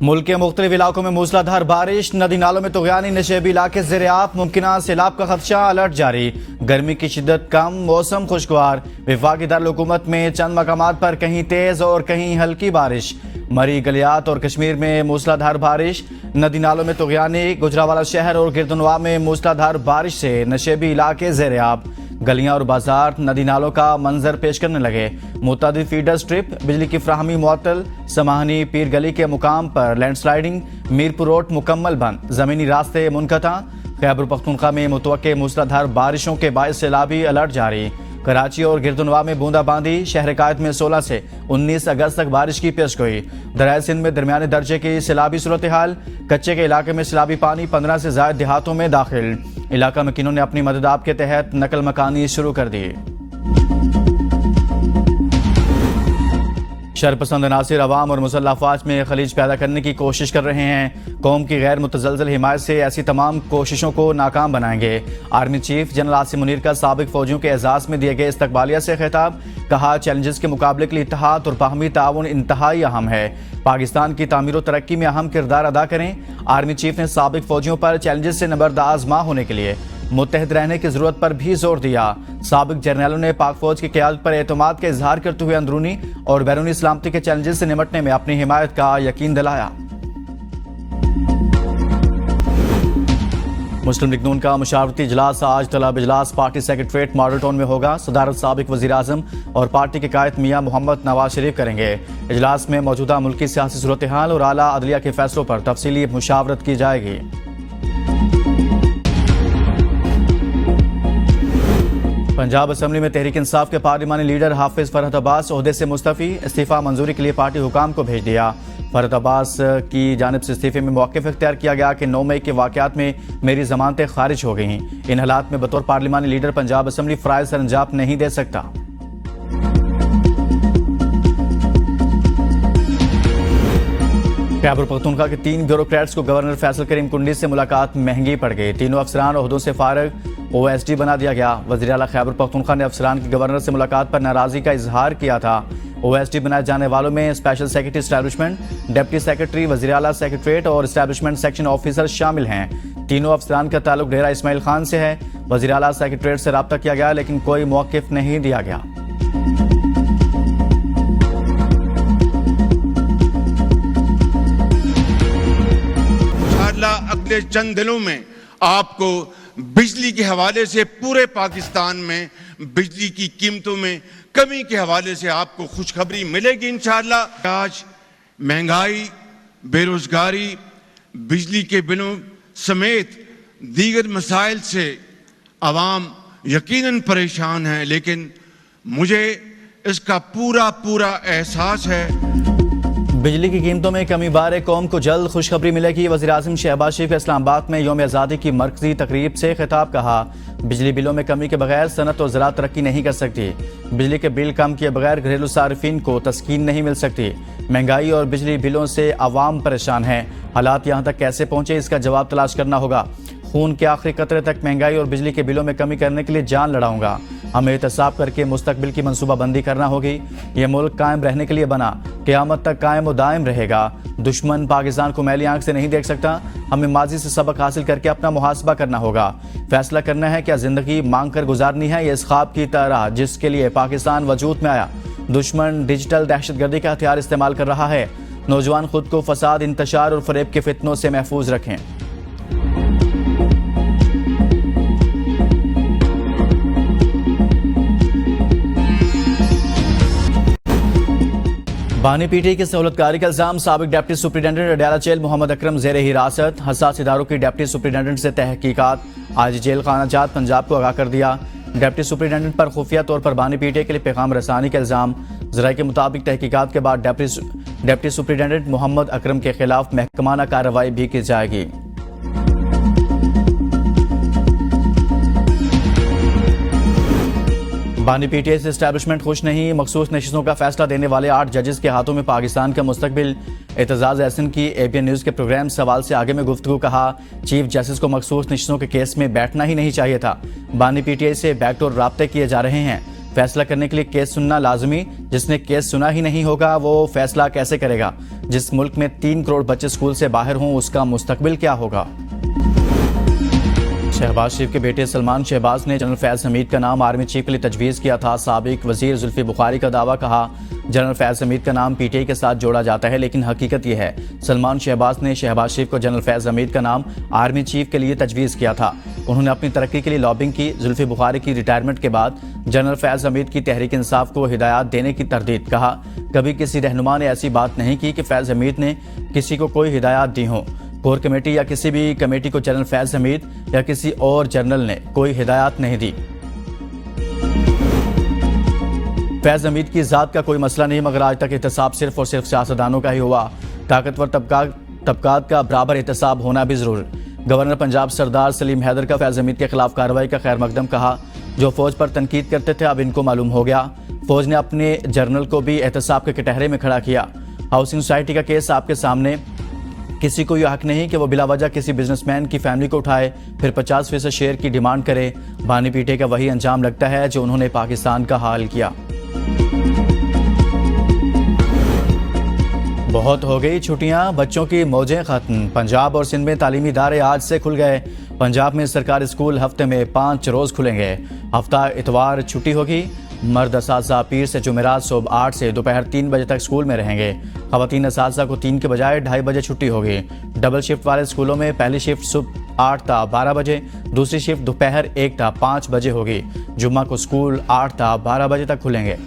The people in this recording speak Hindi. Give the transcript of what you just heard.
मुल्क के मुख्तलिफ इलाकों में मूसलाधार बारिश, नदी नालों में तुग़यानी, नशेबी इलाके ज़ेर-ए-आब, मुमकिना सैलाब का खदशा, अलर्ट जारी। गर्मी की शिद्दत कम, मौसम खुशगवार। वफाकी दारुल-हुकूमत में चंद मकामात पर कहीं तेज और कहीं हल्की बारिश। मरी, गलियात और कश्मीर में मूसलाधार बारिश, नदी नालों में तुग़यानी। गुजरावाला शहर और गिरदनवा में मूसलाधार बारिश से नशेबी इलाके ज़ेर-ए-आब। गलियां और बाजार नदी नालों का मंजर पेश करने लगे। मुतादिद फीडर स्ट्रिप, बिजली की फ्राहमी मुअत्तल। समाहनी पीर गली के मुकाम पर लैंडस्लाइडिंग। मीरपुर रोड मुकम्मल बंद, जमीनी रास्ते मुनक़ता। खैबर पख्तूनख्वा में मुतवक्के मूसलाधार बारिशों के बाइस सैलाबी अलर्ट जारी। कराची और गिरदनवा में बूंदाबांदी। शहर कायद में 16 से 19 अगस्त तक बारिश की पेशगोई। दरियाए सिंध में दरमियाने दर्जे की सैलाबी सूरत हाल। कच्चे के इलाके में सैलाबी पानी 15 से ज़ायद देहातों में दाखिल। इलाका मकीनों ने अपनी मदद आप के तहत नकल मकानी शुरू कर दी। शरपसंद अनासिर अवाम और मुसल्लह अफवाज में खलीज पैदा करने की कोशिश कर रहे हैं। कौम की गैर मुतज़लज़ल हिमायत से ऐसी तमाम कोशिशों को नाकाम बनाएंगे। Army chief general Asim Munir का साबिक फौजियों के एजाज़ में दिए गए इस्तकबालिया से खिताब। कहा, चैलेंजेस के मुकाबले के लिए इत्तेहाद और बाहमी ताउन इंतहाई अहम है। पाकिस्तान की तामीर और तरक्की में अहम किरदार अदा करें। आर्मी चीफ ने साबिक फौजियों पर चैलेंजेस से नबर्दा आजमा होने के लिए मुत्तहद रहने की जरूरत पर भी जोर दिया। साबिक जर्नैलों ने पाक फौज की क़यादत पर एतमाद का इजहार करते हुए अंदरूनी और बैरूनी सलामती के चैलेंजेस से निपटने में अपनी हिमायत का यकीन दिलाया। मुस्लिम लीग नून का मुशावरती इजलास आज तलब इजलास पार्टी सेक्रेटरीट मॉडल टाउन में होगा। सदारत साबिक वज़ीर आज़म और पार्टी के कायद मियां मोहम्मद नवाज शरीफ करेंगे। इजलास में मौजूदा मुल्की सियासी सूरत हाल और आला अदलिया के फैसलों पर तफसीली मुशावरत की जाएगी। पंजाब असम्बली में तहरीक इंसाफ के पार्लिमानी लीडर हाफिज फरहत अब्बास ओहदे से मुस्तफ़ी। इस्तीफ़ा मंजूरी के लिए पार्टी हुकाम को भेज दिया। फरहत अब्बास की जानिब से इस्तीफ़े में मौक़िफ़ इख्तियार किया गया कि 9 मई के वाक़यात में मेरी ज़मानतें खारिज हो गईं। इन हालात में बतौर पार्लिमानी लीडर पंजाब असम्बली फ़राइज़ सर अंजाम नहीं दे सकता। खैबर पख्तूनख्वा के 3 ब्यूरोक्रेट्स को गवर्नर फैसल करीम कुंडी से मुलाकात महंगी पड़ गई। तीनों अफसरान ओहदों से फारग, OSD बना दिया गया। वज़ीर आला खैबर पख्तूनख्वा ने अफसरान की गवर्नर से मुलाकात पर नाराज़गी का इजहार किया था। OSD बनाए जाने वालों में special secretary establishment, deputy secretary, वज़ीर आला सेक्रेटरीट और एस्टैब्लिशमेंट सेक्शन ऑफिसर शामिल हैं। तीनों अफसरान का ताल्लुक डेरा इस्माइल खान से है। वज़ीर आला सेक्रेटरीट से रब्ता किया गया लेकिन कोई मौक़िफ़ नहीं दिया गया। अगले चंद दिनों में आपको बिजली के हवाले से पूरे पाकिस्तान में बिजली की कीमतों में कमी के हवाले से आपको खुशखबरी मिलेगी इंशाअल्लाह। आज महंगाई, बेरोजगारी, बिजली के बिलों समेत दीगर मसाइल से आवाम यकीनन परेशान है, लेकिन मुझे इसका पूरा एहसास है। बिजली की कीमतों में कमी बारे कौम को जल्द खुशखबरी मिलेगी। वज़ीर आज़म शहबाज शरीफ इस्लामाबाद में यौम आज़ादी की मरकजी तकरीब से खिताब। कहा, बिजली बिलों में कमी के बगैर सनत और ज़राअत तरक्की नहीं कर सकती। बिजली के बिल कम किए बगैर घरेलू सारिफिन को तस्कीन नहीं मिल सकती। महंगाई और बिजली बिलों से आवाम परेशान है। हालात यहाँ तक कैसे पहुँचे, इसका जवाब तलाश करना होगा। खून के आखिरी कतरे तक महंगाई और बिजली के बिलों में कमी करने के लिए जान लड़ाऊंगा। हमें एहतसाब करके मुस्तकबिल की मनसूबाबंदी करना होगी। यह मुल्क कायम रहने के लिए बना, क़यामत तक कायम और दायम रहेगा। दुश्मन पाकिस्तान को मैली आंख से नहीं देख सकता। हमें माजी से सबक हासिल करके अपना मुहासबा करना होगा। फैसला करना है क्या ज़िंदगी मांग कर गुजारनी है या इस ख्वाब की तरह जिसके लिए पाकिस्तान वजूद में आया। दुश्मन डिजिटल दहशतगर्दी का हथियार इस्तेमाल कर रहा है। नौजवान खुद को फसाद, इंतशार और फरेब के फितनों से महफूज रखें। बानी पीटी की सहूलतकारी का इल्जाम। साबिक deputy superintendent Adiala jail Mohammad Akram ज़ेर हिरासत। हसास इदारों की डिप्टी सुप्रिटेंडेंट से तहकीकात। आज जेल खाना जात पंजाब को आगाह कर दिया। डिप्टी सुप्रिटेंडेंट पर खुफिया तौर पर बानी पीटी के लिए पैगाम रसानी का इल्जाम। ज़राए के मुताबिक तहकीकात के बाद डिप्टी सुप्रिटेंडेंट मोहम्मद अकरम के खिलाफ महकमाना कार्रवाई भी की जाएगी। बानी पीटीआई से एस्टैब्लिशमेंट खुश नहीं। मखसूस नशिस्तों का फैसला देने वाले 8 जजेस के हाथों में पाकिस्तान का मुस्तकबिल। एतजाज़ एहसन की ABN न्यूज़ के प्रोग्राम सवाल से आगे में गुफ्तगू। कहा, चीफ जस्टिस को मखसूस नशिस्तों के केस में बैठना ही नहीं चाहिए था। बानी पीटीआई से बैकडोर राब्ते किए जा रहे हैं। फैसला करने के लिए केस सुनना लाजमी। जिसने केस सुना ही नहीं होगा वो फैसला कैसे करेगा? जिस मुल्क में 3 करोड़ बच्चे स्कूल से बाहर हों उसका मुस्तकबिल क्या होगा? शहबाज शरीफ के बेटे सलमान शहबाज ने जनरल फैज हमीद का नाम आर्मी चीफ के लिए तजवीज़ किया था। साबिक वजीर जुल्फी बुखारी का दावा, कहा जनरल फैज हमीद का नाम पीटीआई के साथ जोड़ा जाता है, लेकिन हकीकत यह है सलमान शहबाज ने शहबाज शरीफ को जनरल फैज हमीद का नाम आर्मी चीफ के लिए तजवीज़ किया था। उन्होंने अपनी तरक्की के लिए लॉबिंग की। जुल्फी बुखारी की रिटायरमेंट के बाद जनरल फैज हमीद की तहरीक इंसाफ को हिदायत देने की तरदीद, कहा कभी किसी रहनुमा ने ऐसी बात नहीं की कि फैज हमीद ने किसी को कोई हिदायत दी हो। कोर कमेटी या किसी भी कमेटी को जनरल फैज हमीद या किसी और जनरल ने कोई हिदायत नहीं दी। फैज हमीद की ज़ात का कोई मसला नहीं, मगर आज तक एहतसाब सिर्फ और सिर्फ सियासतदानों का ही हुआ। ताकतवर तबकात का बराबर एहतसाब होना भी जरूर। गवर्नर पंजाब सरदार सलीम हैदर का फैज हमीद के खिलाफ कार्रवाई का खैर मकदम, कहा जो फौज पर तनकीद करते थे अब इनको मालूम हो गया। फौज ने अपने जर्नल को भी एहतसाब के कटहरे में खड़ा किया। हाउसिंग सोसाइटी का केस आपके सामने, किसी को यह हक नहीं कि वो बिला वजह किसी बिजनेसमैन की फैमिली को उठाए फिर 50% शेयर की डिमांड करे। बानी पीटे का वही अंजाम लगता है जो उन्होंने पाकिस्तान का हाल किया। बहुत हो गई छुट्टियां, बच्चों की मौजें खत्म। पंजाब और सिंध में तालीमी इदारे आज से खुल गए। पंजाब में सरकारी स्कूल हफ्ते में 5 रोज खुलेंगे। हफ्ता इतवार छुट्टी होगी। मर्द असातिज़ा पीर से जुमेरात सुबह 8 से दोपहर 3 बजे तक स्कूल में रहेंगे। ख़वातीन असातिज़ा को 3 के बजाय 2:30 बजे छुट्टी होगी। डबल शिफ्ट वाले स्कूलों में पहली शिफ्ट सुबह 8 ता 12 बजे, दूसरी शिफ्ट दोपहर 1 ता 5 बजे होगी। जुम्मा को स्कूल 8 ता 12 बजे तक खुलेंगे।